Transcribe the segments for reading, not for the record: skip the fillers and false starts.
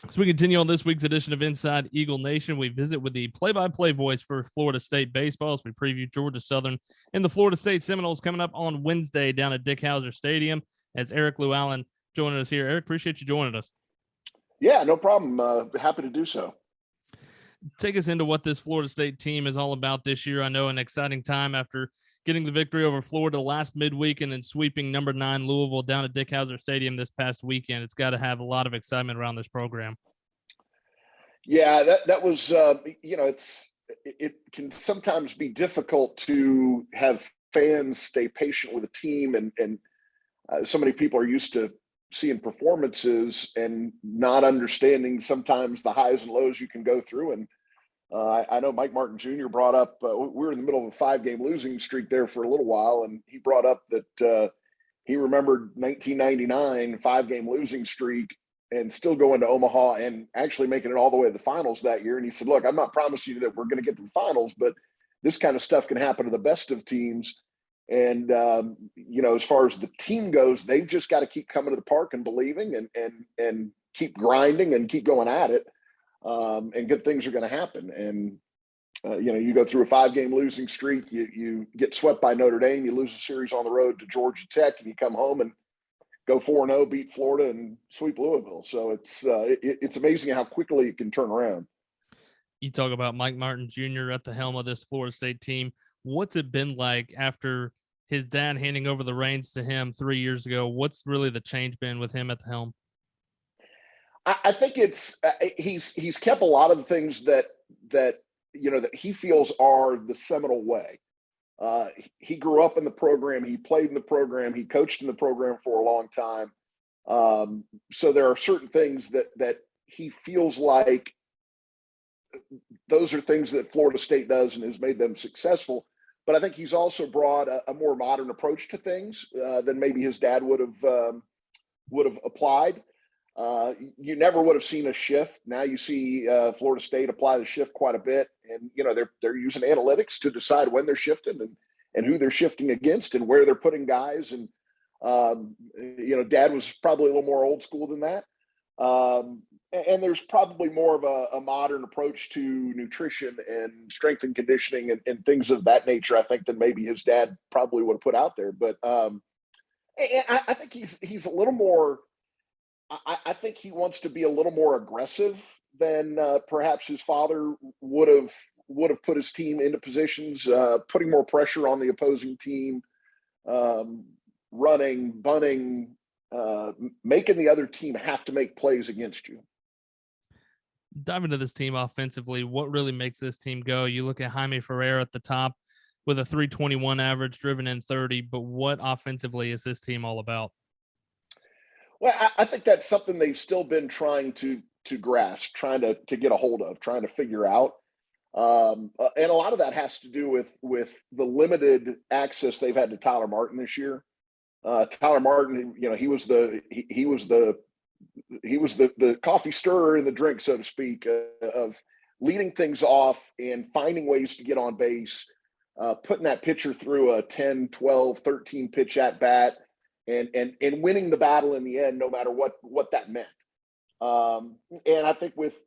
As we continue on this week's edition of Inside Eagle Nation, we visit with the play-by-play voice for Florida State baseball as we preview Georgia Southern and the Florida State Seminoles coming up on Wednesday down at Dick Howser Stadium. As Eric Luallen joining us here. Eric, appreciate you joining us. Yeah, no problem. Happy to do so. Take us into what this Florida State team is all about this year. I know an exciting time after getting the victory over Florida last midweek and then sweeping number 9 Louisville down at Dick Howser Stadium this past weekend. It's got to have a lot of excitement around this program. Yeah, that was it can sometimes be difficult to have fans stay patient with a team, and so many people are used to seeing performances and not understanding sometimes the highs and lows you can go through. And I know Mike Martin Jr. brought up, we were in the middle of a 5-game losing streak there for a little while, and he brought up that he remembered 1999 5-game losing streak and still going to Omaha and actually making it all the way to the finals that year. And he said, look, I'm not promising you that we're going to get to the finals, but this kind of stuff can happen to the best of teams. And, as far as the team goes, they've just got to keep coming to the park and believing and keep grinding and keep going at it. And good things are going to happen. And, you go through a 5-game losing streak, you get swept by Notre Dame, you lose a series on the road to Georgia Tech, and you come home and go 4-0, beat Florida, and sweep Louisville. So it's amazing how quickly it can turn around. You talk about Mike Martin Jr. at the helm of this Florida State team. What's it been like after his dad handing over the reins to him 3 years ago? What's really the change been with him at the helm? I think he's kept a lot of the things that he feels are the Seminole way. He grew up in the program. He played in the program. He coached in the program for a long time. So there are certain things that he feels like those are things that Florida State does and has made them successful. But I think he's also brought a more modern approach to things than maybe his dad would have applied. You never would have seen a shift. Now you see Florida State apply the shift quite a bit, and they're using analytics to decide when they're shifting and who they're shifting against and where they're putting guys. And Dad was probably a little more old school than that. And there's probably more of a modern approach to nutrition and strength and conditioning and things of that nature, I think, than maybe his dad probably would have put out there. But I think he's a little more. I think he wants to be a little more aggressive than perhaps his father would have put his team into positions, putting more pressure on the opposing team, running, bunting, making the other team have to make plays against you. Dive into this team offensively. What really makes this team go? You look at Jaime Ferrer at the top with a 321 average, driven in 30, but what offensively is this team all about? Well, I think that's something they've still been trying to grasp, trying to get a hold of, trying to figure out. And a lot of that has to do with the limited access they've had to Tyler Martin this year. Tyler Martin, he was the coffee stirrer in the drink, so to speak, of leading things off and finding ways to get on base, putting that pitcher through a 10, 12, 13 pitch at bat. And winning the battle in the end, no matter what that meant. And I think with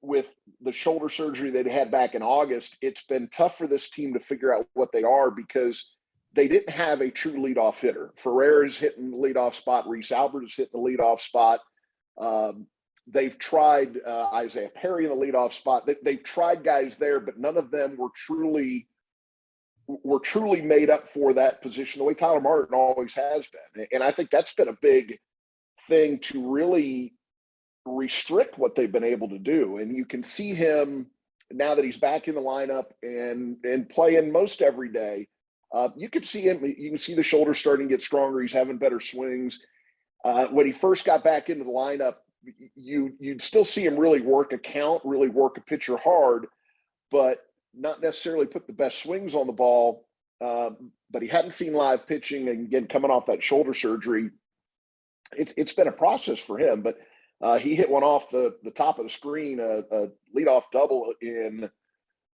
the shoulder surgery they had back in August, it's been tough for this team to figure out what they are because they didn't have a true leadoff hitter. Ferrer is hitting the leadoff spot. Reese Albert is hitting the leadoff spot. They've tried Isaiah Perry in the leadoff spot. They've tried guys there, but none of them were truly made up for that position the way Tyler Martin always has been. And I think that's been a big thing to really restrict what they've been able to do. And you can see him now that he's back in the lineup and playing most every day. You can see him. You can see the shoulder starting to get stronger. He's having better swings. When he first got back into the lineup, you'd still see him really work a count, really work a pitcher hard, but not necessarily put the best swings on the ball, but he hadn't seen live pitching. And again, coming off that shoulder surgery, it's been a process for him. But he hit one off the top of the screen, a leadoff double in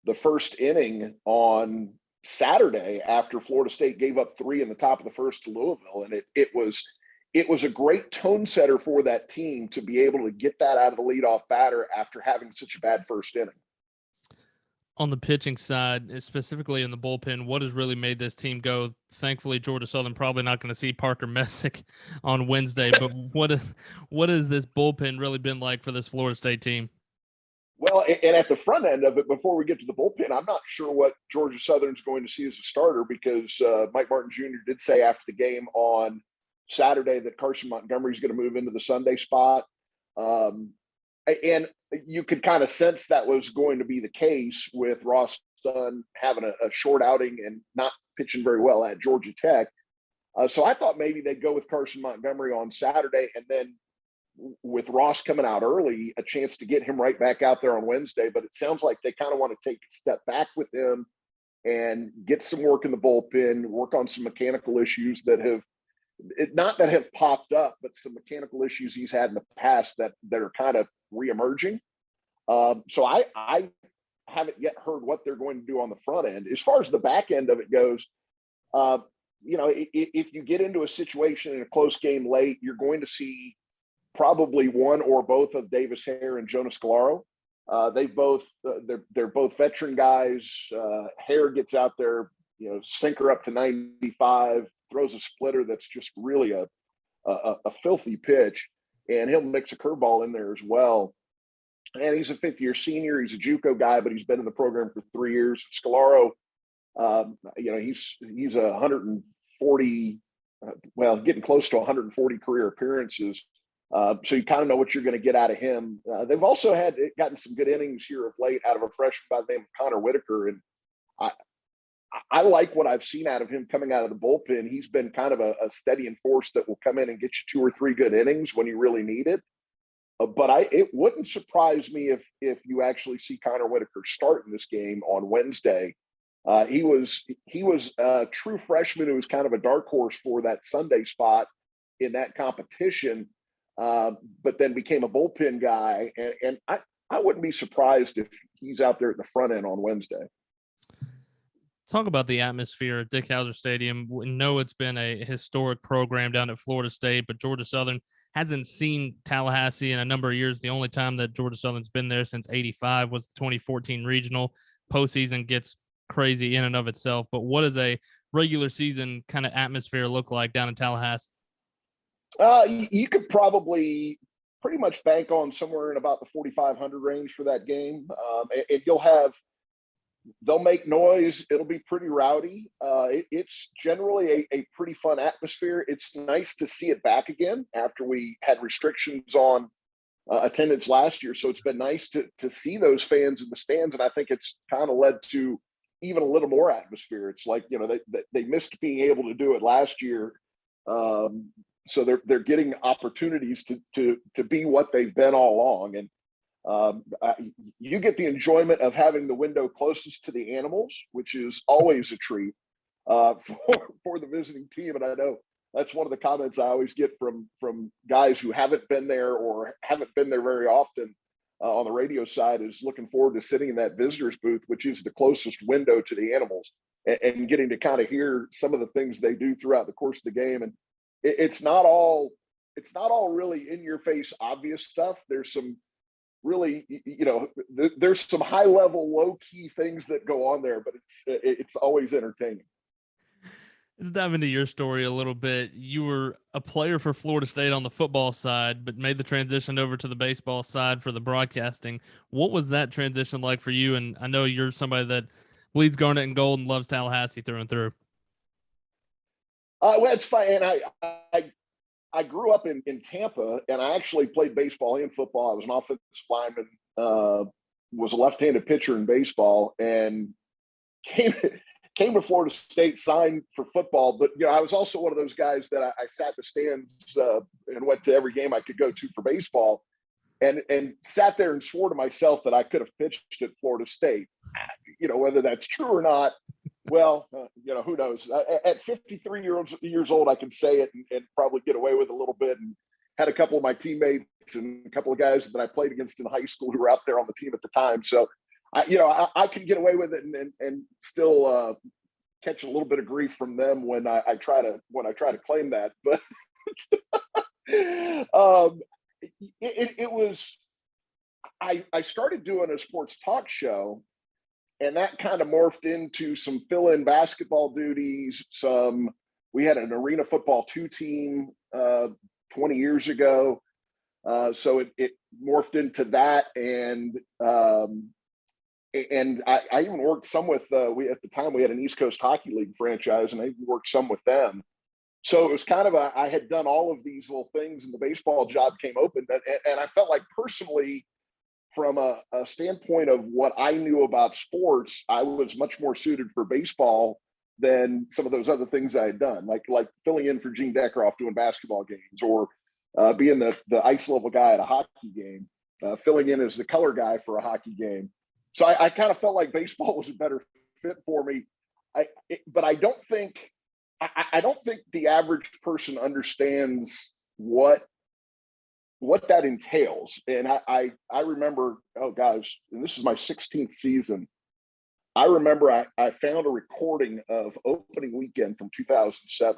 the first inning on Saturday after Florida State gave up 3 in the top of the first to Louisville. And it was it was a great tone setter for that team to be able to get that out of the leadoff batter after having such a bad first inning. On the pitching side, specifically in the bullpen, what has really made this team go? Thankfully, Georgia Southern probably not going to see Parker Messick on Wednesday, but what has this bullpen really been like for this Florida State team? Well, and at the front end of it, before we get to the bullpen, I'm not sure what Georgia Southern's going to see as a starter, because Mike Martin Jr. did say after the game on Saturday that Carson Montgomery is going to move into the Sunday spot. And you could kind of sense that was going to be the case with Ross Dunn having a short outing and not pitching very well at Georgia Tech. So I thought maybe they'd go with Carson Montgomery on Saturday, and then with Ross coming out early, a chance to get him right back out there on Wednesday. But it sounds like they kind of want to take a step back with him and get some work in the bullpen, work on some mechanical issues that have popped up, but some mechanical issues he's had in the past that are kind of reemerging. So I haven't yet heard what they're going to do on the front end. As far as the back end of it goes, if you get into a situation in a close game late, you're going to see probably one or both of Davis Hare and Jonas Scalaro. They're both veteran guys. Hare gets out there, sinker up to 95, throws a splitter that's just really a filthy pitch, and he'll mix a curveball in there as well. And he's a fifth-year senior. He's a JUCO guy, but he's been in the program for 3 years. Scalaro, he's 140, getting close to 140 career appearances. So you kind of know what you're going to get out of him. They've also gotten some good innings here of late out of a freshman by the name of Connor Whitaker, and I like what I've seen out of him coming out of the bullpen. He's been kind of a steadying force that will come in and get you 2 or 3 good innings when you really need it. But it wouldn't surprise me if you actually see Connor Whitaker start in this game on Wednesday. He was a true freshman who was kind of a dark horse for that Sunday spot in that competition, but then became a bullpen guy. And I wouldn't be surprised if he's out there at the front end on Wednesday. Talk about the atmosphere at Dick Howser Stadium. We know it's been a historic program down at Florida State, but Georgia Southern hasn't seen Tallahassee in a number of years. The only time that Georgia Southern's been there since '85 was the 2014 regional. Postseason gets crazy in and of itself, but what does a regular season kind of atmosphere look like down in Tallahassee? You could probably pretty much bank on somewhere in about the 4,500 range for that game. And they'll make noise. It'll be pretty rowdy. It's generally a pretty fun atmosphere. It's nice to see it back again after we had restrictions on attendance last year. So it's been nice to see those fans in the stands. And I think it's kind of led to even a little more atmosphere. It's like, they missed being able to do it last year. So they're getting opportunities to be what they've been all along. And you get the enjoyment of having the window closest to the animals, which is always a treat for the visiting team. And I know that's one of the comments I always get from guys who haven't been there or haven't been there very often on the radio side, is looking forward to sitting in that visitors booth, which is the closest window to the animals, and getting to kind of hear some of the things they do throughout the course of the game. And it's not all really in your face obvious stuff. There's some really, there's some high level, low key things that go on there, but it's always entertaining. Let's dive into your story a little bit. You were a player for Florida State on the football side, but made the transition over to the baseball side for the broadcasting. What was that transition like for you? And I know you're somebody that bleeds garnet and gold and loves Tallahassee through and through. Well, it's fine. And I grew up in Tampa, and I actually played baseball and football. I was an offensive lineman, was a left-handed pitcher in baseball, and came to Florida State, signed for football. But, I was also one of those guys that I sat in the stands and went to every game I could go to for baseball, and sat there and swore to myself that I could have pitched at Florida State. Whether that's true or not, well, who knows? At 53 years old, I can say it and probably get away with a little bit. And had a couple of my teammates and a couple of guys that I played against in high school who were out there on the team at the time. So, I could get away with it and still catch a little bit of grief from them when I try to claim that. But It was, I started doing a sports talk show, and that kind of morphed into some fill-in basketball duties. We had an Arena Football 2 team 20 years ago. So it morphed into that. And I even worked some with, at the time we had an East Coast Hockey League franchise, and I worked some with them. So it was kind of I had done all of these little things, and the baseball job came open. And I felt like personally, from a standpoint of what I knew about sports, I was much more suited for baseball than some of those other things I had done, like filling in for Gene Deckeroff doing basketball games, or being the ice level guy at a hockey game, filling in as the color guy for a hockey game. So I kind of felt like baseball was a better fit for me. But I don't think the average person understands what that entails. And I remember, oh guys, and this is my 16th season. I remember I found a recording of opening weekend from 2007.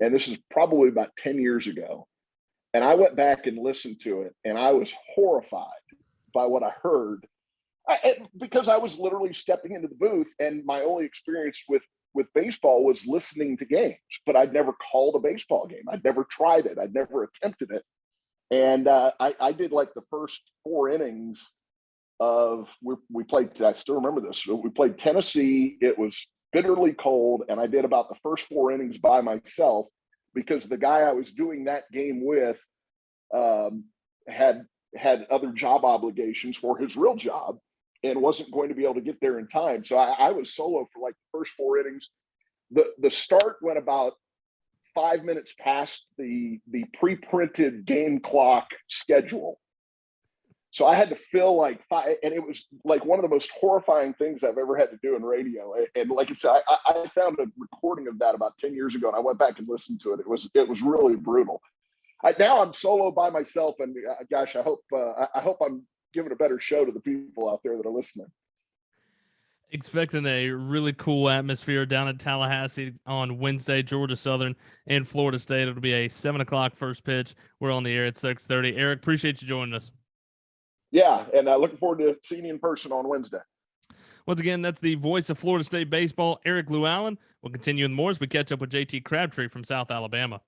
And this is probably about 10 years ago. And I went back and listened to it, and I was horrified by what I heard, because I was literally stepping into the booth, and my only experience with baseball was listening to games, but I'd never called a baseball game. I'd never tried it. I'd never attempted it. And I did like the first 4 innings of, we played, I still remember this. We played Tennessee. It was bitterly cold. And I did about the first 4 innings by myself, because the guy I was doing that game with had other job obligations for his real job and wasn't going to be able to get there in time. So I was solo for like the first 4 innings. The start went about 5 minutes past the pre-printed game clock schedule. So I had to fill like 5, and it was like one of the most horrifying things I've ever had to do in radio. And like I said, I found a recording of that about 10 years ago, and I went back and listened to it. It was really brutal. Now I'm solo by myself, and gosh, I hope I'm giving a better show to the people out there that are listening. Expecting a really cool atmosphere down in Tallahassee on Wednesday. Georgia Southern and Florida State. It'll be a 7:00 first pitch. We're on the air at 6:30. Eric, appreciate you joining us. Yeah, and looking forward to seeing you in person on Wednesday. Once again, that's the voice of Florida State baseball, Eric Luallen. We'll continue with more as we catch up with JT Crabtree from South Alabama.